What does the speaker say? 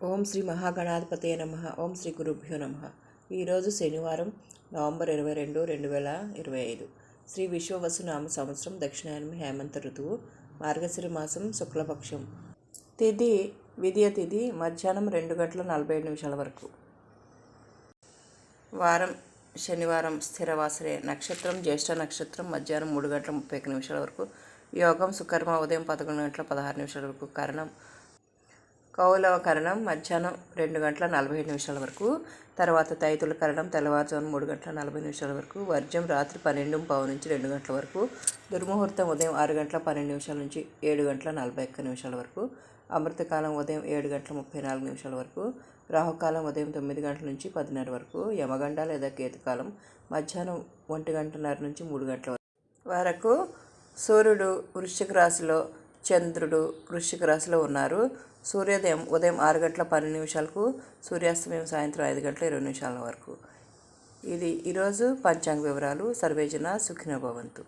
ఓం శ్రీ మహాగణాధిపతయ నమః. ఓం శ్రీ గురుభ్యో నమః. ఈరోజు శనివారం నవంబర్ 22, 2025. శ్రీ విశ్వవసునామ సంవత్సరం దక్షిణాయనం హేమంత ఋతువు మార్గశిర మాసం శుక్లపక్షం. తిథి విద్య తిథి మధ్యాహ్నం 2:47 వరకు. వారం శనివారం స్థిరవాసరే. నక్షత్రం జ్యేష్ఠ నక్షత్రం మధ్యాహ్నం 3:31 వరకు. యోగం సుకర్మ ఉదయం 11:16 వరకు. కరణం కౌలవ కరణం మధ్యాహ్నం 2:47 వరకు. తర్వాత తైతుల కరణం తెల్లవారుజాము 3:40 వరకు. వర్జం రాత్రి 12:15 నుంచి 2 గంటల వరకు. దుర్ముహూర్తం ఉదయం 6:12 నుంచి 7:41 వరకు. అమృతకాలం ఉదయం 7:34 వరకు. రాహుకాలం ఉదయం 9 గంటల నుంచి 10:30 వరకు. యమగండ లేదా కేతుకాలం మధ్యాహ్నం 1:30 నుంచి 3 గంటల వరకు. సూర్యుడు వృశ్చిక రాశిలో, చంద్రుడు వృశ్చిక రాశిలో ఉన్నారు. సూర్యోదయం ఉదయం 6:12 సూర్యాస్తమయం సాయంత్రం 5:20 వరకు. ఇది ఈరోజు పంచాంగ వివరాలు. సర్వేజన సుఖినో భవంతు.